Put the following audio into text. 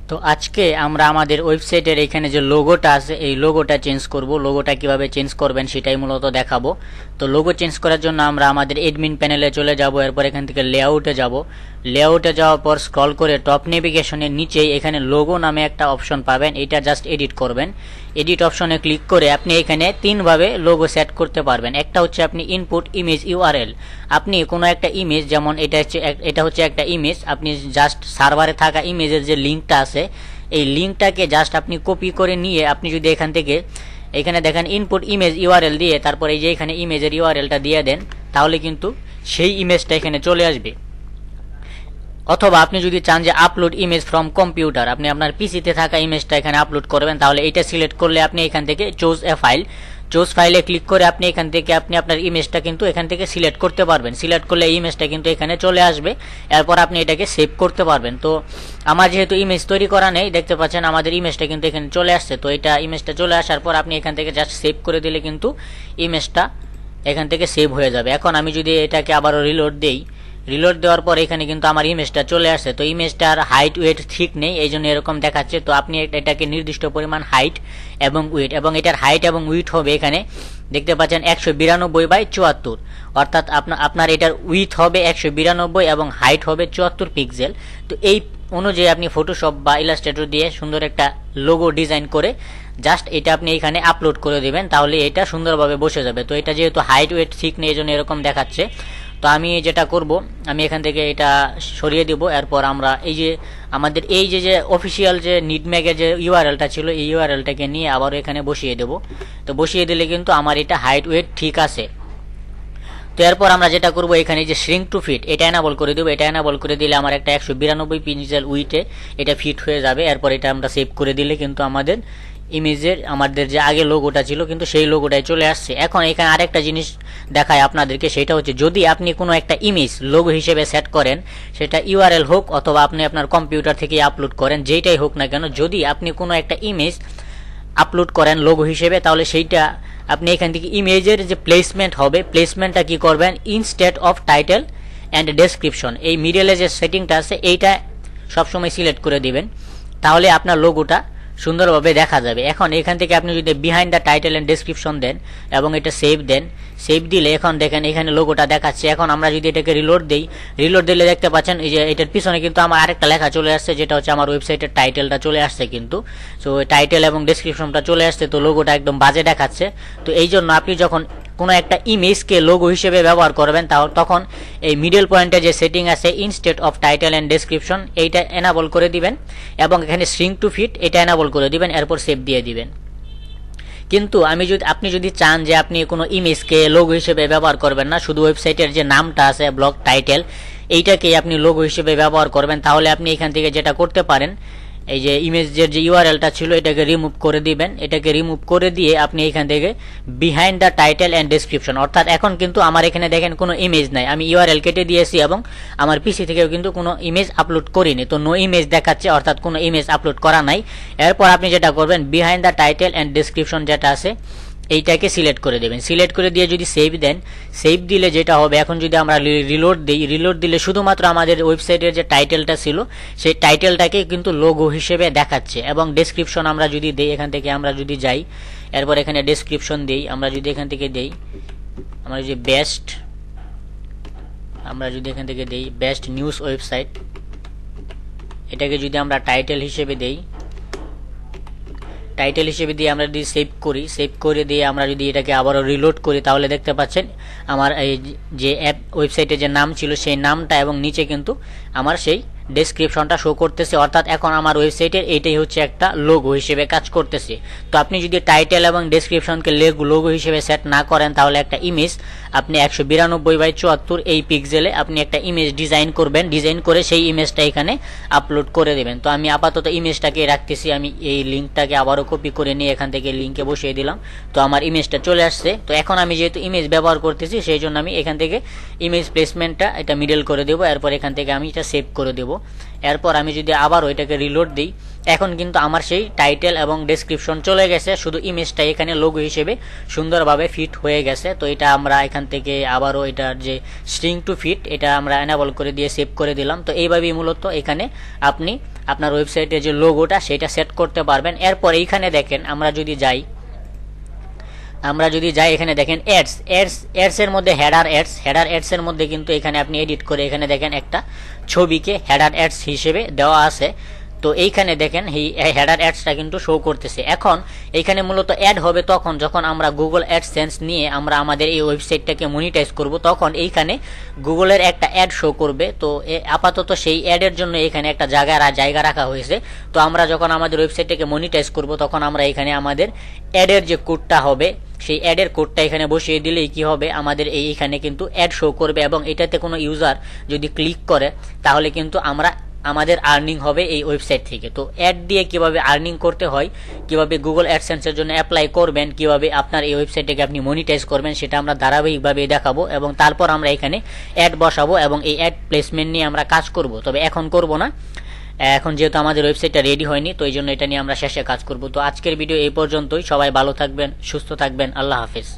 তো আজকে আমরা আমাদের ওয়েবসাইটের এখানে যে লোগোটা আছে এই লোগোটা চেঞ্জ করব। লোগোটা কিভাবে চেঞ্জ করবেন সেটাই মূলত দেখাবো। তো লোগো চেঞ্জ করার জন্য আমরা আমাদের এডমিন প্যানেলে চলে যাব। এরপর এখান থেকে লেআউটে যাব। লেআউটে যাওয়ার পর স্ক্রল করে টপ নেভিগেশনের নিচেই এখানে লোগো নামে একটা অপশন পাবেন, এটা জাস্ট এডিট করবেন। এডিট অপশনে ক্লিক করে আপনি এখানে তিনভাবে লোগো সেট করতে পারবেন। একটা হচ্ছে আপনি ইনপুট ইমেজ ইউআরএল, আপনি কোনো একটা ইমেজ, যেমন এটা হচ্ছে একটা ইমেজ, আপনি জাস্ট সার্ভারে থাকা ইমেজের যে লিঙ্কটা আছে এই লিঙ্কটাকে জাস্ট আপনি কপি করে নিয়ে আপনি যদি এখান থেকে এখানে দেখেন ইনপুট ইমেজ ইউআরএল দিয়ে তারপর এই যে এখানে ইমেজের ইউআরএলটা দিয়ে দেন, তাহলে কিন্তু সেই ইমেজটা এখানে চলে আসবে। অথবা আপনি যদি চান যে আপলোড ইমেজ ফ্রম কম্পিউটার, আপনি আপনার পিসিতে থাকা ইমেজটা এখানে আপলোড করবেন, তাহলে এটা সিলেক্ট করলে আপনি এখান থেকে চুজ এ ফাইল, চুজ ফাইলে ক্লিক করে আপনি এখান থেকে আপনি আপনার ইমেজটা কিন্তু এখান থেকে সিলেক্ট করতে পারবেন। সিলেক্ট করলে এই ইমেজটা কিন্তু এখানে চলে আসবে, এরপর আপনি এটাকে সেভ করতে পারবেন। তো আমার যেহেতু ইমেজ তৈরি করা নেই, দেখতে পাচ্ছেন আমাদের ইমেজটা কিন্তু এখানে চলে আসছে। তো এটা ইমেজটা চলে আসার পর আপনি এখান থেকে জাস্ট সেভ করে দিলে কিন্তু ইমেজটা এখান থেকে সেভ হয়ে যাবে। এখন আমি যদি এটাকে আবারও রিলোড দেই, রিলোড দেওয়ার পর এখানে কিন্তু আমার ইমেজটা চলে আসছে। তো ইমেজটার হাইট ওয়েট ঠিক নেই, এই জন্য এরকম দেখাচ্ছে। তো আপনি এটাকে নির্দিষ্ট পরিমাণ হাইট এবং উইট, এবং এটার হাইট এবং উইট হবে এখানে দেখতে পাচ্ছেন 192/74, অর্থাৎ আপনার এটার উইথ হবে 192 এবং হাইট হবে 74 পিক্সেল। তো এই অনুযায়ী আপনি ফটোশপ বা ইলাস্ট্রেটর দিয়ে সুন্দর একটা লোগো ডিজাইন করে জাস্ট এটা আপনি এখানে আপলোড করে দিবেন, তাহলে এটা সুন্দরভাবে বসে যাবে। তো এটা যেহেতু হাইট ওয়েট ঠিক নেই, এই জন্য এরকম দেখাচ্ছে। তো আমি যেটা করব, আমি এখান থেকে এটা সরিয়ে দিব। এরপর আমরা এই যে আমাদের এই যে অফিসিয়াল যে নিডম্যাগের যে ইউআরএলটা ছিল এই ইউআরএলটাকে নিয়ে আবার এখানে বসিয়ে দেব। তো বসিয়ে দিলে কিন্তু আমার এটা হাইট ওয়েট ঠিক আছে। তো এরপর আমরা যেটা করব, এখানে যে শ্রিঙ্ক টু ফিট এটা এনাবল করে দেবো। এটা এনাবল করে দিলে আমার একটা 192 পিক্সেল উইটে এটা ফিট হয়ে যাবে। এরপর এটা আমরা সেভ করে দিলে কিন্তু আমাদের ইমেজের আমাদের যে আগে লোগোটা ছিল কিন্তু সেই লোগোটাই চলে আসছে। এখন এখানে আরেকটা জিনিস দেখায় আপনাদেরকে, সেটা হচ্ছে যদি আপনি কোনো একটা ইমেজ লোগো হিসেবে সেট করেন, সেটা ইউআরএল হোক অথবা আপনি আপনার কম্পিউটার থেকে আপলোড করেন, যেইটাই হোক না কেন, যদি আপনি কোনো একটা ইমেজ আপলোড করেন লোগো হিসেবে, তাহলে সেইটা আপনি এখান থেকে ইমেজের যে প্লেসমেন্ট হবে, প্লেসমেন্টটা কি করবেন, instead of title and description, এই মিডলে যে সেটিংটা আছে এইটা সবসময় সিলেক্ট করে দিবেন, তাহলে আপনার লোগোটা সুন্দরভাবে দেখা যাবে। এখন এখান থেকে আপনি যদি behind the title and description দেন এবং এটা সেভ দেন, সেভ দিলে এখন দেখেন এখানে লোগোটা দেখাচ্ছে। এখন আমরা যদি এটাকে রিলোড দেই, রিলোড দিলে দেখতে পাচ্ছেন এই যে এটার পিছনে কিন্তু আমার আরেকটা লেখা চলে আসছে, যেটা হচ্ছে আমার ওয়েবসাইটের টাইটেলটা চলে আসছে কিন্তু। সো টাইটেল এবং ডেসক্রিপশনটা চলে আসছে, তো লোগোটা একদম বাজে দেখাচ্ছে। তো এই জন্য আপনি যখন কোনো একটা ইমেজকে লোগো হিসেবে ব্যবহার করবেন তখন এই মিডল পয়েন্টে যে সেটিং আছে instead of title and description এইটা এনাবল করে দিবেন এবং এখানে শ্রিঙ্ক টু ফিট এটা এনাবল করে দিবেন, এরপর সেভ দিয়ে দিবেন। কিন্তু আপনি যদি চান যে আপনি কোনো ইমেজকে লোগো হিসেবে ব্যবহার করবেন না, শুধু ওয়েবসাইটের যে নামটা আছে ব্লগ টাইটেল এইটাকেই আপনি লোগো হিসেবে ব্যবহার করবেন, তাহলে আপনি এখান থেকে যেটা করতে পারেন, এই যে ইমেজের যে ইউআরএলটা ছিল এটাকে রিমুভ করে দিবেন। এটাকে রিমুভ করে দিয়ে আপনি এখান থেকে behind the title and description, অর্থাৎ এখন কিন্তু আমার এখানে দেখেন কোনো ইমেজ নাই, আমি ইউআরএল কেটে দিয়েছি এবং আমার পিসি থেকেও কিন্তু কোনো ইমেজ আপলোড করিনি, তো নো ইমেজ দেখাচ্ছে, অর্থাৎ কোনো ইমেজ আপলোড করা নাই। এরপর আপনি যেটা করবেন, behind the title and description যেটা আছে এইটাকে সিলেক্ট করে দেবেন। সিলেক্ট করে দিয়ে যদি সেভ দেন, সেভ দিলে যেটা হবে, এখন যদি আমরা রিলোড দিই, রিলোড দিলে শুধুমাত্র আমাদের ওয়েবসাইটের যে টাইটেলটা ছিল সেই টাইটেলটাকে কিন্তু লোগো হিসেবে দেখাচ্ছে। এবং ডেসক্রিপশন আমরা যদি দেই, এখান থেকে আমরা যদি যাই, এরপর এখানে ডেসক্রিপশন দেই, আমরা যদি এখান থেকে দেই, আমরা যদি এখান থেকে দেই বেস্ট নিউজ ওয়েবসাইট, এটাকে যদি আমরা টাইটেল হিসেবে দেই, টাইটেল হিসেবে দিয়ে আমরা যদি সেভ করি, সেভ করে দিয়ে আমরা যদি এটাকে আবারও রিলোড করি, তাহলে দেখতে পাচ্ছেন আমার এই যে অ্যাপ ওয়েবসাইটে যে নাম ছিল সেই নামটা এবং নিচে কিন্তু আমার সেই ডেসক্রিপশনটা শো করতেছে, অর্থাৎ এখন আমার ওয়েবসাইটের এইটাই হচ্ছে একটা লোগো হিসেবে কাজ করতেছে। তো আপনি যদি টাইটেল এবং ডেসক্রিপশনকে লোগো হিসেবে সেট না করেন, তাহলে একটা ইমেজ আপনি 192/74 এই পিক্সেলে আপনি একটা ইমেজ ডিজাইন করবেন, ডিজাইন করে সেই ইমেজটা এখানে আপলোড করে দেবেন। তো আমি আপাতত ইমেজটাকে রাখতেছি, আমি এই লিঙ্কটাকে আবারও কপি করে নিয়ে এখান থেকে লিঙ্কে বসিয়ে দিলাম, তো আমার ইমেজটা চলে আসছে। তো এখন আমি যেহেতু ইমেজ ব্যবহার করতেছি সেই জন্য আমি এখান থেকে ইমেজ প্লেসমেন্টটা এটা মিডল করে দেবো, এরপর এখান থেকে আমি এটা সেভ করে দেবো। এরপর আমি যদি আবার ওইটাকে রিলোড দিই, এখন কিন্তু আমার সেই টাইটেল এবং ডেসক্রিপশন চলে গেছে, শুধু ইমেজটা এখানে লোগো হিসেবে সুন্দরভাবে ফিট হয়ে গেছে। তো এটা আমরা এখান থেকে আবারও এটার যে শ্রিঙ্ক টু ফিট এটা আমরা এনাবল করে দিয়ে সেভ করে দিলাম। তো এইভাবেই মূলত এখানে আপনি আপনার ওয়েবসাইটে যে লোগোটা সেটা সেট করতে পারবেন। এরপর এইখানে দেখেন আমরা যদি যাই এখানে দেখেন অ্যাডস এর মধ্যে হেডার অ্যাডস এর মধ্যে কিন্তু এখানে আপনি এডিট করে এখানে দেখেন একটা ছবিকে হেডার অ্যাডস হিসেবে দেওয়া আছে। তো এইখানে দেখেন এই হেডার অ্যাডসটা কিন্তু শো করতেছে। এখন এইখানে মূলত অ্যাড হবে তখন যখন আমরা গুগল অ্যাডসেন্স নিয়ে আমরা আমাদের এই ওয়েবসাইটটাকে মনিটাইজ করব, তখন এইখানে গুগলের একটা অ্যাড শো করবে। তো আপাতত সেই অ্যাডের জন্য এখানে একটা জায়গা রাখা হয়েছে। তো আমরা যখন আমাদের ওয়েবসাইটটাকে মনিটাইজ করব তখন আমরা এখানে আমাদের অ্যাডের যে কোডটা হবে সেই অ্যাডের কোডটা এখানে বসিয়ে দিলেই কি হবে, আমাদের এইখানে কিন্তু অ্যাড শো করবে এবং এটাতে কোনো ইউজার যদি ক্লিক করে তাহলে কিন্তু আমাদের আর্নিং হবে এই ওয়েবসাইট থেকে। তো অ্যাড দিয়ে কিভাবে আর্নিং করতে হয়, কিভাবে গুগল অ্যাডসেন্সের জন্য অ্যাপ্লাই করবেন, কিভাবে আপনার এই ওয়েবসাইটটাকে আপনি মনিটাইজ করবেন সেটা আমরা ধারাবাহিকভাবে দেখাবো এবং তারপর আমরা এখানে অ্যাড বসাবো এবং এই অ্যাড প্লেসমেন্ট নিয়ে আমরা কাজ করব। তবে এখন করব না, এখন যেহেতু আমাদের ওয়েবসাইটটা রেডি হয়নি, তো এই জন্য এটা নিয়ে আমরা শেষে কাজ করব। তো আজকের ভিডিও এই পর্যন্তই। সবাই ভালো থাকবেন, সুস্থ থাকবেন, আল্লাহ হাফেজ।